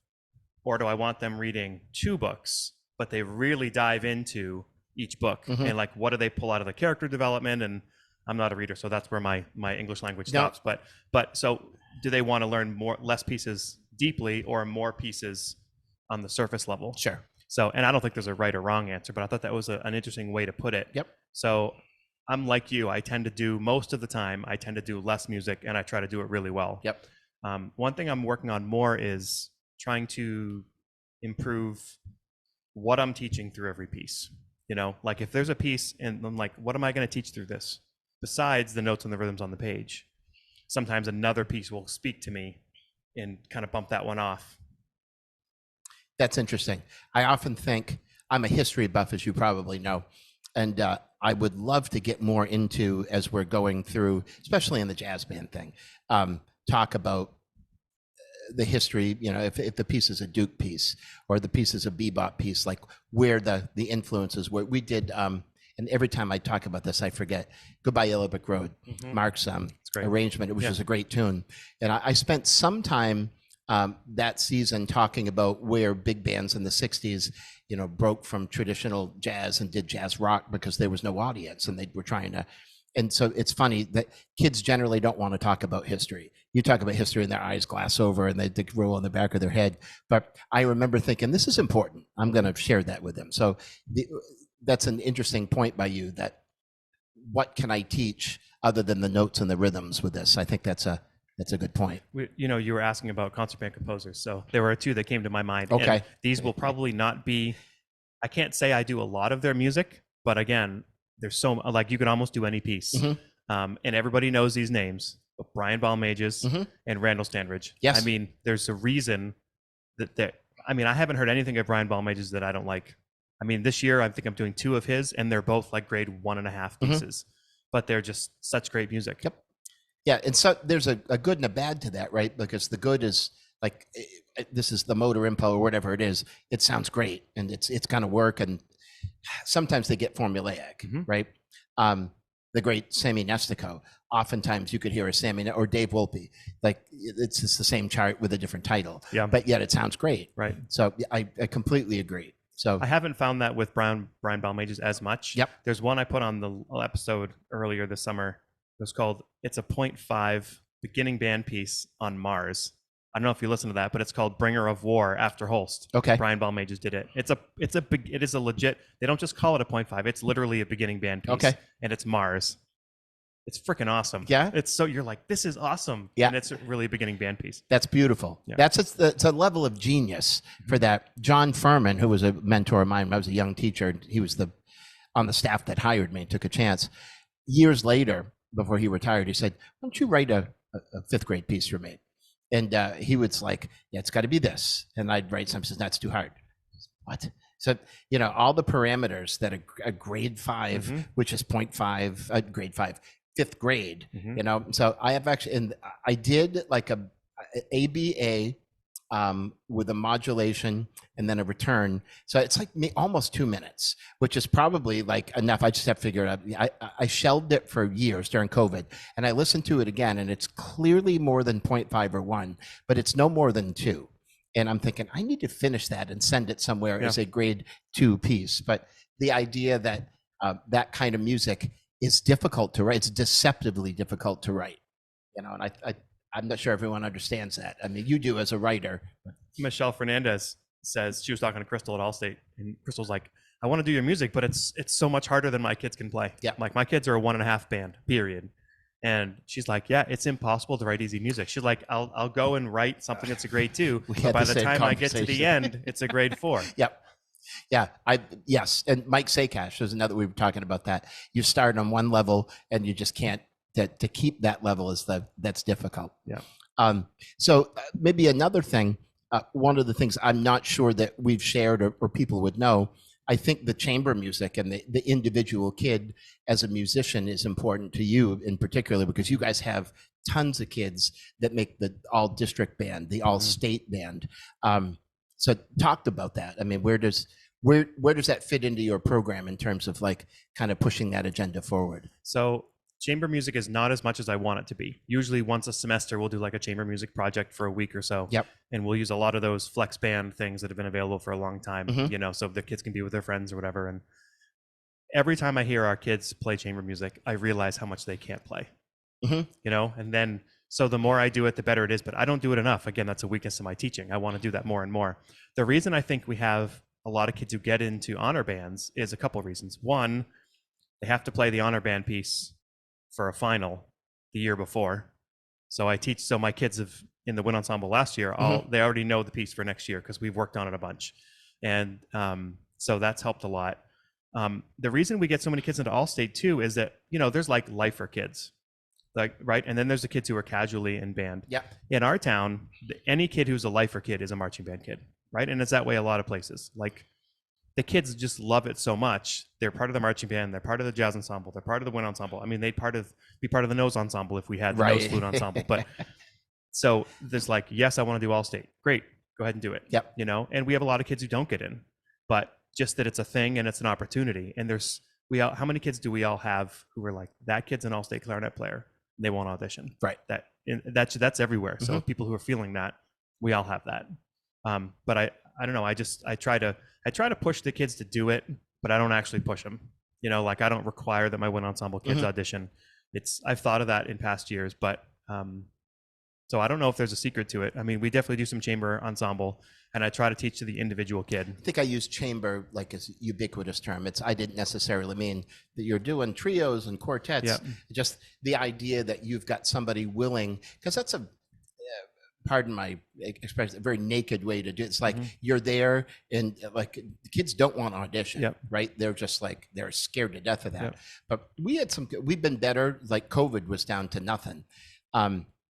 or do I want them reading 2 books, but they really dive into each book and what do they pull out of the character development? And I'm not a reader, so that's where my English language stops. But so do they want to learn less pieces deeply or more pieces on the surface level? Sure. So, and I don't think there's a right or wrong answer, but I thought that was an interesting way to put it. Yep. So I'm like you. I tend to do most of the time, I tend to do less music, and I try to do it really well. Yep. One thing I'm working on more is trying to improve what I'm teaching through every piece. If there's a piece and I'm like, what am I going to teach through this? Besides the notes and the rhythms on the page, sometimes another piece will speak to me and kind of bump that one off. That's interesting. I often think, I'm a history buff, as you probably know, and I would love to get more into, as we're going through, especially in the jazz band thing, talk about the history, if the piece is a Duke piece or the piece is a bebop piece, where the influences were. We did, and every time I talk about this, I forget, Goodbye Yellow Brick Road, Mark's arrangement, which was a great tune. And I spent some time that season talking about where big bands in the 60s, broke from traditional jazz and did jazz rock because there was no audience and they were trying to. And so it's funny that kids generally don't want to talk about history. You talk about history and their eyes glass over and they roll on the back of their head. But I remember thinking, this is important. I'm going to share that with them. So that's an interesting point by you, that what can I teach other than the notes and the rhythms with this? I think that's That's a good point. You were asking about concert band composers, so there were two that came to my mind. Okay. And these will probably not be. I can't say I do a lot of their music, but again, there's so like you can almost do any piece, and everybody knows these names: Brian Balmages and Randall Standridge. Yes. I mean, there's a reason that. I mean, I haven't heard anything of Brian Balmages that I don't like. I mean, this year I think I'm doing 2 of his, and they're both like grade 1.5 pieces, but they're just such great music. Yep. Yeah, and so there's a good and a bad to that, right? Because the good is like this is the motor info or whatever it is. It sounds great, and it's going to work, and sometimes they get formulaic, right? The great Sammy Nestico. Oftentimes you could hear a Sammy or Dave Wolpe, like it's just the same chart with a different title, but yet it sounds great, right? So I completely agree. So I haven't found that with Brian Balmages as much. Yep. There's one I put on the episode earlier this summer. It was called "It's a 0.5 beginning band piece on Mars." I don't know if you listen to that, but it's called "Bringer of War" after Holst. Okay. Brian Balmages did it. It is a legit. They don't just call it a 0.5. It's literally a beginning band piece. Okay. And it's Mars. It's freaking awesome. Yeah. It's so you're like, this is awesome. Yeah. And it's really a beginning band piece. That's beautiful. Yeah. It's a level of genius for that. John Furman, who was a mentor of mine when I was a young teacher, he was on the staff that hired me and took a chance. Years later, before he retired, he said, "Why don't you write a 5th grade piece for me?" And he was like, "Yeah, it's got to be this." And I'd write something, says, "That's too hard." What? So, all the parameters that a grade 5, which is 0.5, grade 5, 5th grade, so I have actually, and I did like a ABA with a modulation and then a return. So it's like almost 2 minutes, which is probably like enough. I just have to figure it out. I shelved it for years during COVID, and I listened to it again, and it's clearly more than 0.5 or 1, but it's no more than 2. And I'm thinking, I need to finish that and send it somewhere as a grade 2 piece. But the idea that that kind of music is difficult to write, it's deceptively difficult to write, and I'm not sure everyone understands that. I mean, you do as a writer. Michelle Fernandez says, she was talking to Crystal at Allstate, and Crystal's like, "I want to do your music, but it's so much harder than my kids can play." Yeah. Like my kids are a 1.5 band, period. And she's like, "Yeah, it's impossible to write easy music." She's like, I'll go and write something that's a grade 2, but by the time I get to the end, it's a grade 4. Yep. Yeah. Yes. And Mike Sakash, there's another, we were talking about that. You start on one level and you just can't, to keep that level that's difficult. Yeah. So maybe another thing, one of the things I'm not sure that we've shared or people would know, I think the chamber music and the individual kid as a musician is important to you in particular, because you guys have tons of kids that make the all district band, the all state band. So talked about that. I mean, where does that fit into your program in terms of like kind of pushing that agenda forward? So chamber music is not as much as I want it to be. Usually once a semester, we'll do like a chamber music project for a week or so. Yep. And we'll use a lot of those flex band things that have been available for a long time, so the kids can be with their friends or whatever. And every time I hear our kids play chamber music, I realize how much they can't play, and then, so the more I do it, the better it is, but I don't do it enough. Again, that's a weakness of my teaching. I want to do that more and more. The reason I think we have a lot of kids who get into honor bands is a couple of reasons. One, they have to play the honor band piece for a final the year before. So my kids in the wind ensemble last year, they already know the piece for next year because we've worked on it a bunch. And so that's helped a lot. The reason we get so many kids into Allstate too is that, there's like lifer kids, like, right? And then there's the kids who are casually in band. Yeah. In our town, any kid who's a lifer kid is a marching band kid, right? And it's that way a lot of places. Like the kids just love it so much. They're part of the marching band. They're part of the jazz ensemble. They're part of the wind ensemble. I mean, they'd be part of the nose ensemble if we had the nose flute ensemble. But so there's like, yes, I want to do Allstate. Great, go ahead and do it. Yep. And we have a lot of kids who don't get in, but just that it's a thing and it's an opportunity. And how many kids do we all have who are like, that kid's an Allstate clarinet player? They won't audition. Right. That's everywhere. So people who are feeling that, we all have that. But I don't know. I try to push the kids to do it, but I don't actually push them. Like I don't require that my wind ensemble kids audition. I've thought of that in past years, but So I don't know if there's a secret to it. I mean, we definitely do some chamber ensemble, and I try to teach to the individual kid. I think I use chamber like as a ubiquitous term. I didn't necessarily mean that you're doing trios and quartets. Yeah. Just the idea that you've got somebody willing, because that's a, pardon my expression, a very naked way to do it. It's like you're there, and like the kids don't want to audition, right? They're just like, they're scared to death of that. But we've been better. Like COVID was down to nothing.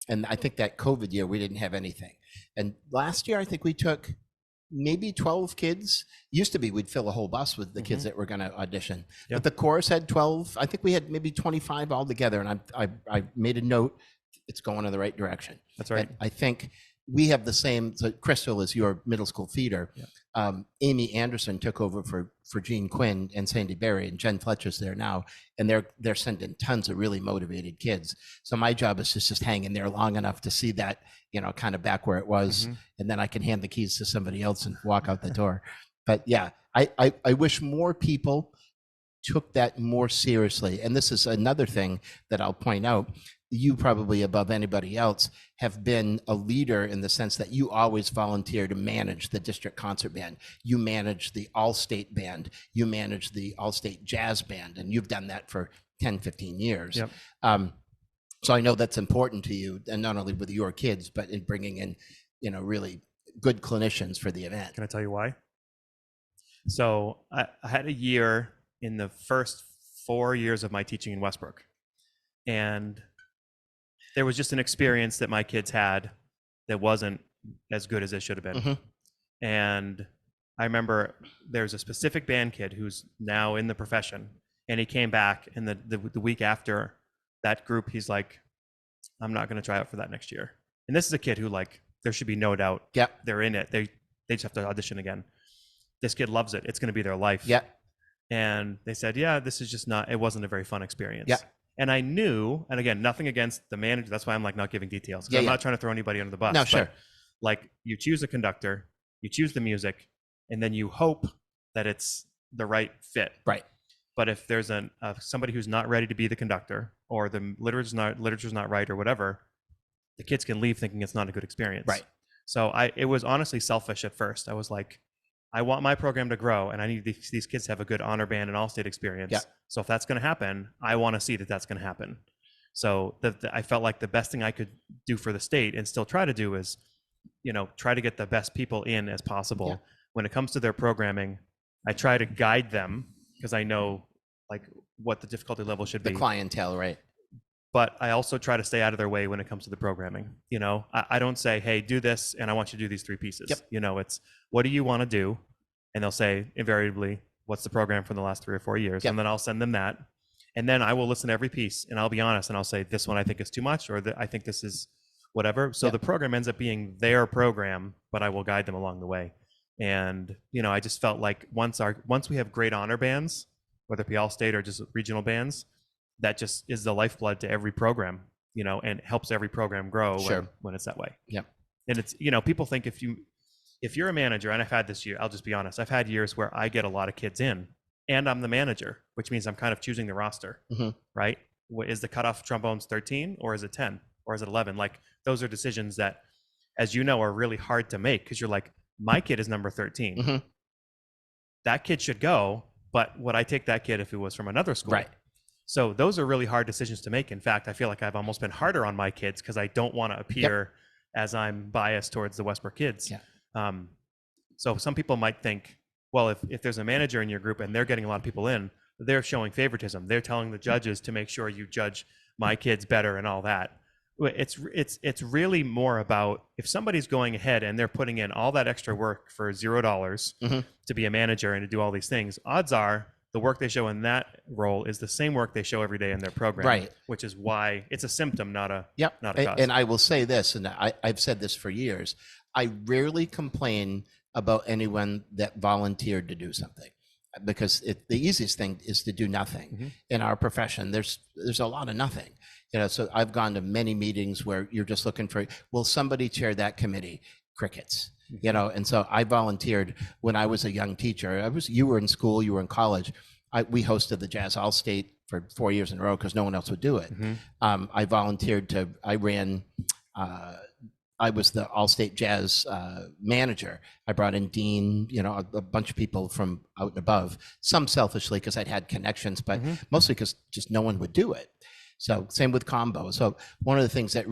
And I think that COVID year, we didn't have anything. And last year, I think we took maybe 12 kids. Used to be, we'd fill a whole bus with the kids that were going to audition. But the chorus had 12. I think we had maybe 25 altogether. And I made a note. It's going in the right direction. That's right. And I think we have the same. So Crystal is your middle school feeder. Amy Anderson took over for Jean Quinn and Sandy Berry, and Jen Fletcher's there now, and they're sending tons of really motivated kids. So my job is to just hang in there long enough to see that, kind of back where it was, and then I can hand the keys to somebody else and walk out the door. But yeah, I wish more people took that more seriously. And this is another thing that I'll point out. You probably above anybody else have been a leader in the sense that you always volunteer to manage the district concert band. You manage the all-state band. You manage the all-state jazz band. And you've done that for 10, 15 years. So I know that's important to you, and not only with your kids, but in bringing in, really good clinicians for the event. Can I tell you why? So I had a year in the first 4 years of my teaching in Westbrook, and there was just an experience that my kids had that wasn't as good as it should have been. And I remember there's a specific band kid who's now in the profession, and he came back, and the week after that group, he's like, I'm not going to try out for that next year. And this is a kid who, like, there should be no doubt they're in it. They just have to audition again. This kid loves it. It's going to be their life. And they said, this is just it wasn't a very fun experience. And I knew, and again, nothing against the manager. That's why I'm like not giving details. I'm not trying to throw anybody under the bus. No, sure. But, like, you choose a conductor, you choose the music, and then you hope that it's the right fit. Right. But if there's somebody who's not ready to be the conductor, or the literature's not right, or whatever, the kids can leave thinking it's not a good experience. Right. So it was honestly selfish at first. I was like, I want my program to grow, and I need these kids to have a good honor band and all-state experience. So if that's going to happen, I want to see that that's going to happen. So I felt like the best thing I could do for the state and still try to do is, try to get the best people in as possible. When it comes to their programming, I try to guide them because I know, like, what the difficulty level should be. The clientele, right? But I also try to stay out of their way when it comes to the programming. I don't say, hey, do this, and I want you to do these 3 pieces. It's, what do you want to do? And they'll say invariably, what's the program for the last 3 or 4 years? And then I'll send them that. And then I will listen to every piece, and I'll be honest, and I'll say, this one I think is too much, or I think this is whatever. So the program ends up being their program, but I will guide them along the way. And, I just felt like once we have great honor bands, whether it be all state or just regional bands, that just is the lifeblood to every program, and helps every program grow when it's that way. And it's, people think if you're a manager, and I've had this year, I'll just be honest, I've had years where I get a lot of kids in, and I'm the manager, which means I'm kind of choosing the roster, right? Is the cutoff trombones 13, or is it 10, or is it 11? Like, those are decisions that, as you know, are really hard to make, because you're like, my kid is number 13. That kid should go, but would I take that kid if it was from another school? Right. So those are really hard decisions to make. In fact, I feel like I've almost been harder on my kids because I don't want to appear as I'm biased towards the Westbrook kids. So some people might think, well, if there's a manager in your group and they're getting a lot of people in, they're showing favoritism. They're telling the judges to make sure you judge my kids better and all that. It's really more about, if somebody's going ahead and they're putting in all that extra work for $0 to be a manager and to do all these things, odds are the work they show in that role is the same work they show every day in their program. Right. Which is why it's a symptom, not a cause. And I will say this, and I've said this for years, I rarely complain about anyone that volunteered to do something, because the easiest thing is to do nothing. In our profession, there's a lot of nothing. So I've gone to many meetings where you're just looking for, will somebody chair that committee? Crickets. And so I volunteered when I was a young teacher. You were in school, you were in college. We hosted the Jazz All-State for 4 years in a row because no one else would do it. I volunteered I ran I was the all-state jazz manager. I brought in Dean, a bunch of people from out and above, some selfishly because I'd had connections, but mostly because just no one would do it. So same with combo. So one of the things that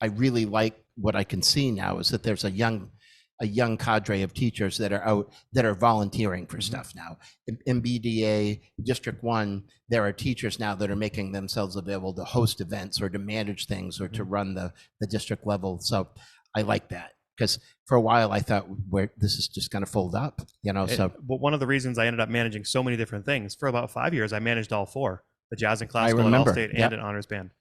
I really like what I can see now is that there's a young cadre of teachers that are out that are volunteering for stuff now. In BDA District 1, there are teachers now that are making themselves available to host events or to manage things or to run the district level. So I like that because for a while I thought this is just going to fold up, so. But one of the reasons I ended up managing so many different things, for about 5 years, I managed all four, the jazz and classical at All-State and an honors band.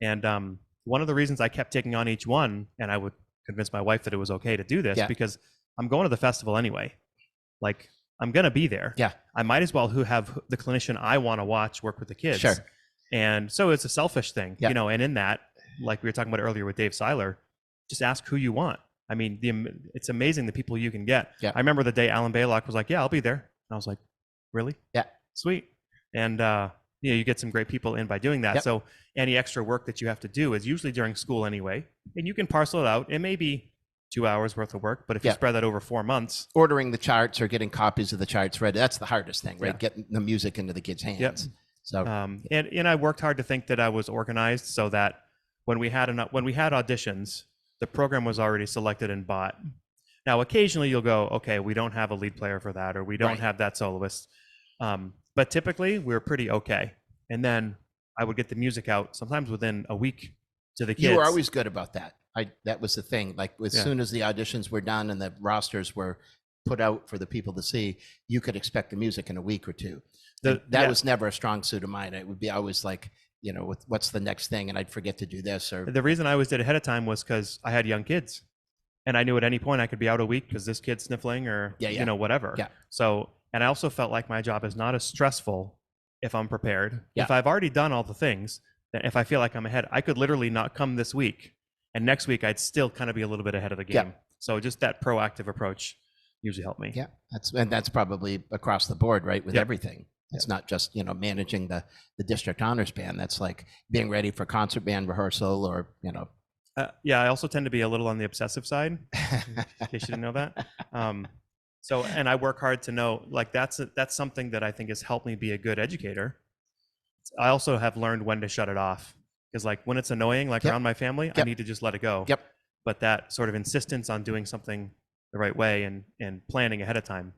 And one of the reasons I kept taking on each one, and I would convince my wife that it was okay to do this because I'm going to the festival anyway. Like, I'm going to be there. Yeah. I might as well have the clinician I want to watch work with the kids. Sure. And so it's a selfish thing, and in that, like we were talking about earlier with Dave Seiler, just ask who you want. I mean, it's amazing the people you can get. Yeah. I remember the day Alan Baylock was like, yeah, I'll be there. And I was like, really? Yeah. Sweet. And, you get some great people in by doing that. Yep. So any extra work that you have to do is usually during school anyway, and you can parcel it out. It may be 2 hours worth of work, but if you spread that over 4 months. Ordering the charts or getting copies of the charts ready, that's the hardest thing, right? Getting the music into the kids' hands. Yep. So, and I worked hard to think that I was organized so that when we had auditions, the program was already selected and bought. Now, occasionally you'll go, okay, we don't have a lead player for that, or we don't have that soloist. But typically we were pretty okay. And then I would get the music out sometimes within a week to the kids. You were always good about that. That was the thing. Like as soon as the auditions were done and the rosters were put out for the people to see, you could expect the music in a week or two. That was never a strong suit of mine. It would be always like, what's the next thing? And I'd forget to do this. Or the reason I always did ahead of time was because I had young kids. And I knew at any point I could be out a week because this kid's sniffling or, whatever. Yeah. So, and I also felt like my job is not as stressful if I'm prepared. Yeah. If I've already done all the things, then if I feel like I'm ahead, I could literally not come this week. And next week, I'd still kind of be a little bit ahead of the game. Yeah. So just that proactive approach usually helped me. Yeah, that's probably across the board, right? With everything. It's not just, managing the district honors band. That's like being ready for concert band rehearsal or, I also tend to be a little on the obsessive side, in case you didn't know that. So, and I work hard to know, like, that's something that I think has helped me be a good educator. I also have learned when to shut it off. Because like when it's annoying, like around my family, I need to just let it go. Yep. But that sort of insistence on doing something the right way and planning ahead of time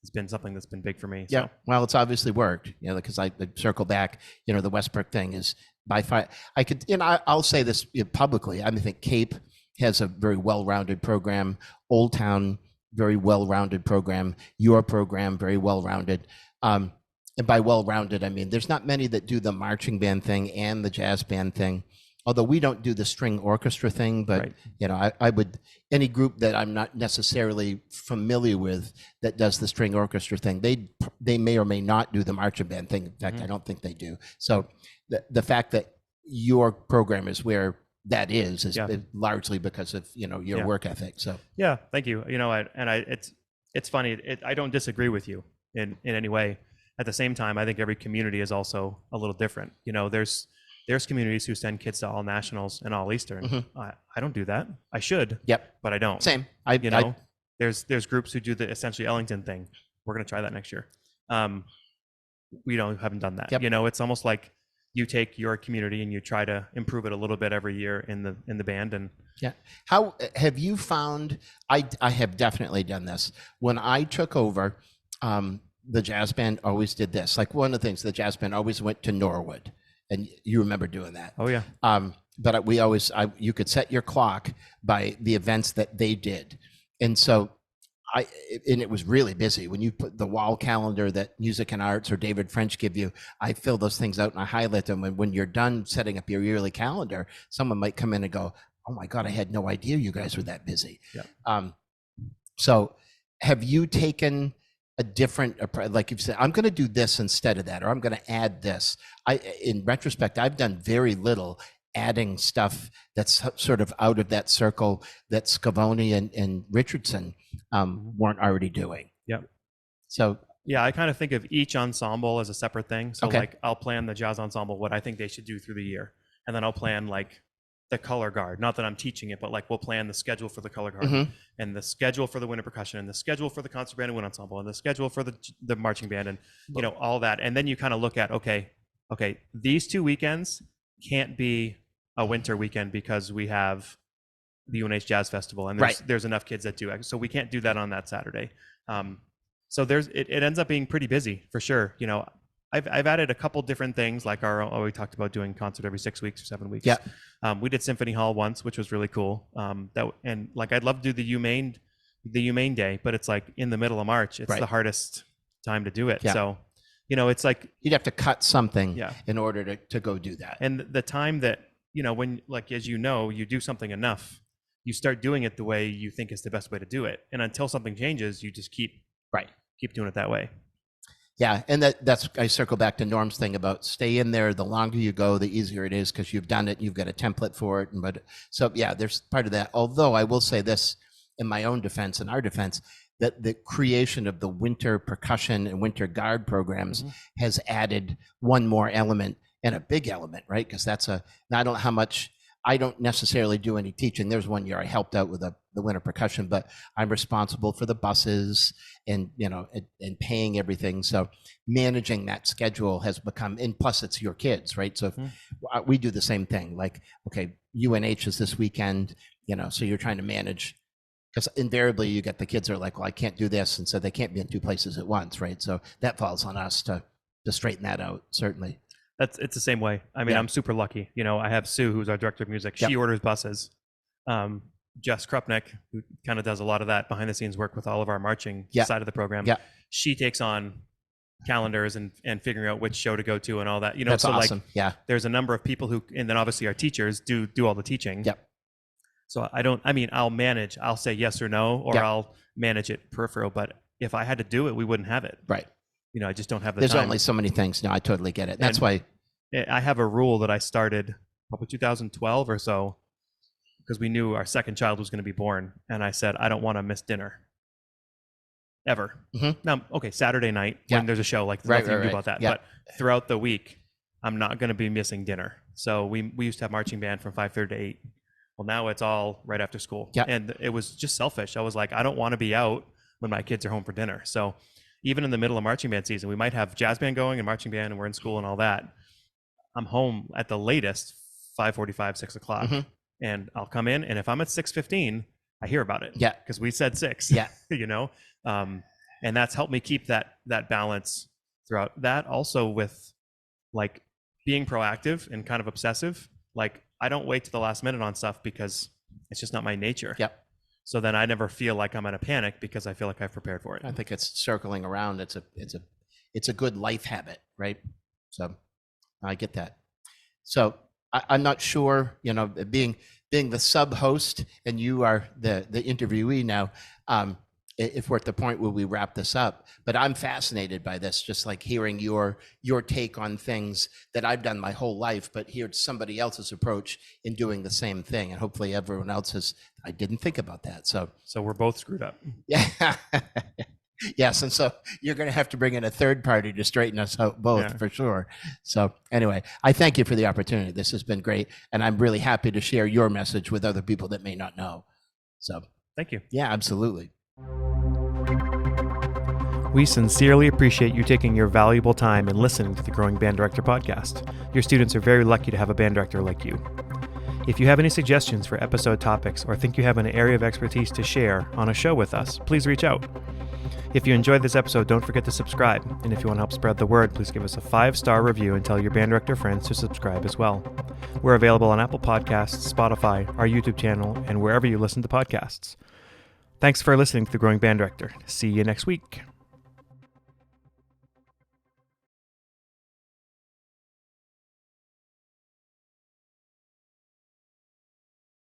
has been something that's been big for me. Yeah. So. Well, it's obviously worked, because I circle back, the Westbrook thing is by far, I could, I'll say this publicly. I think Cape has a very well-rounded program. Old Town, very well-rounded program. Your program, very well-rounded. And by well-rounded, I mean, there's not many that do the marching band thing and the jazz band thing, although we don't do the string orchestra thing, but, I would, any group that I'm not necessarily familiar with that does the string orchestra thing, they may or may not do the marching band thing. In fact, I don't think they do. So the fact that your program is where that is largely because of, your work ethic. So. Yeah, thank you. It's funny. I don't disagree with you in any way. At the same time, I think every community is also a little different. There's communities who send kids to all nationals and all Eastern. I don't do that. I should. Yep. But I don't. Same. There's groups who do the essentially Ellington thing. We're going to try that next year. We haven't done that. Yep. It's almost like you take your community and you try to improve it a little bit every year in the band. And how have you found? I have definitely done this. When I took over, the jazz band always did this. Like one of the things, the jazz band always went to Norwood, and you remember doing that. Oh yeah. But you could set your clock by the events that they did, and so and it was really busy. When you put the wall calendar that Music and Arts or David French give you, I fill those things out and I highlight them. And when you're done setting up your yearly calendar, someone might come in and go, "Oh my God, I had no idea you guys were that busy." Yeah. So have you taken a different, like you've said, I'm going to do this instead of that, or I'm going to add this. In retrospect, I've done very little adding stuff that's sort of out of that circle that Scavone and Richardson weren't already doing. Yep. So I kind of think of each ensemble as a separate thing. So like I'll plan the jazz ensemble, what I think they should do through the year. And then I'll plan like the color guard. Not that I'm teaching it, but like we'll plan the schedule for the color guard Mhm. and the schedule for the winter percussion and the schedule for the concert band and wind ensemble and the schedule for the marching band and all that. And then you kind of look at okay, these 2 weekends can't be a winter weekend because we have the UNH Jazz Festival and there's enough kids that do it, so we can't do that on that Saturday. So it ends up being pretty busy for sure. I've added a couple different things like we talked about doing concert every 6 weeks or 7 weeks. Yeah. We did Symphony Hall once, which was really cool. And like I'd love to do the UMaine Day, but it's like in the middle of March. It's the hardest time to do it. Yeah. So, it's like you'd have to cut something in order to go do that. And the time that when like as you do something enough, you start doing it the way you think is the best way to do it. And until something changes, you just keep doing it that way. Yeah, and that's I circle back to Norm's thing about stay in there. The longer you go, the easier it is because you've done it. You've got a template for it. So there's part of that. Although I will say this in my own defense and our defense, that the creation of the winter percussion and winter guard programs has added one more element and a big element, right? Because I don't know how much. I don't necessarily do any teaching. There's one year I helped out with the winter percussion, but I'm responsible for the buses and and paying everything. So managing that schedule has become, and plus it's your kids, right? So we do the same thing. Like, okay, UNH is this weekend, so you're trying to manage, because invariably you get the kids are like, well, I can't do this, and so they can't be in 2 places at once, right? So that falls on us to straighten that out, certainly. It's the same way. I mean, I'm super lucky. I have Sue, who's our director of music. She orders buses. Jess Krupnick, who kind of does a lot of that behind the scenes work with all of our marching side of the program. Yeah. She takes on calendars and figuring out which show to go to and all that. That's so awesome. Like, there's a number of people who, and then obviously our teachers do all the teaching. Yep. So I'll say yes or no, or I'll manage it peripheral. But if I had to do it, we wouldn't have it. Right. I just don't have the time. There's only so many things. No, I totally get it. That's why I have a rule that I started probably 2012 or so, because we knew our second child was going to be born. And I said, I don't want to miss dinner ever. Now, okay, Saturday night when there's a show, like there's nothing you can do about that. But throughout the week, I'm not going to be missing dinner. So we used to have marching band from 5:30 to 8. Well, now it's all right after school. And it was just selfish. I was like, I don't want to be out when my kids are home for dinner. So even in the middle of marching band season, we might have jazz band going and marching band and we're in school and all that. I'm home at the latest 5:45, 6 o'clock. And I'll come in, and if I'm at 6:15, I hear about it. Because we said 6. And that's helped me keep that balance throughout. That also with like being proactive and kind of obsessive. Like I don't wait to the last minute on stuff because it's just not my nature. So then I never feel like I'm in a panic because I feel like I've prepared for it. I think it's circling around. It's a good life habit, right? So I get that. So I'm not sure, being the sub-host and you are the interviewee now, if we're at the point where we wrap this up. But I'm fascinated by this, just like hearing your take on things that I've done my whole life, but here's somebody else's approach in doing the same thing. And hopefully everyone else I didn't think about that. So we're both screwed up. Yeah. Yes. And so you're going to have to bring in a third party to straighten us out both for sure. So anyway, I thank you for the opportunity. This has been great. And I'm really happy to share your message with other people that may not know. So thank you. Yeah, absolutely. We sincerely appreciate you taking your valuable time and listening to the Growing Band Director podcast. Your students are very lucky to have a band director like you. If you have any suggestions for episode topics or think you have an area of expertise to share on a show with us, please reach out. If you enjoyed this episode, don't forget to subscribe. And if you want to help spread the word, please give us a 5-star review and tell your band director friends to subscribe as well. We're available on Apple Podcasts, Spotify, our YouTube channel, and wherever you listen to podcasts. Thanks for listening to The Growing Band Director. See you next week.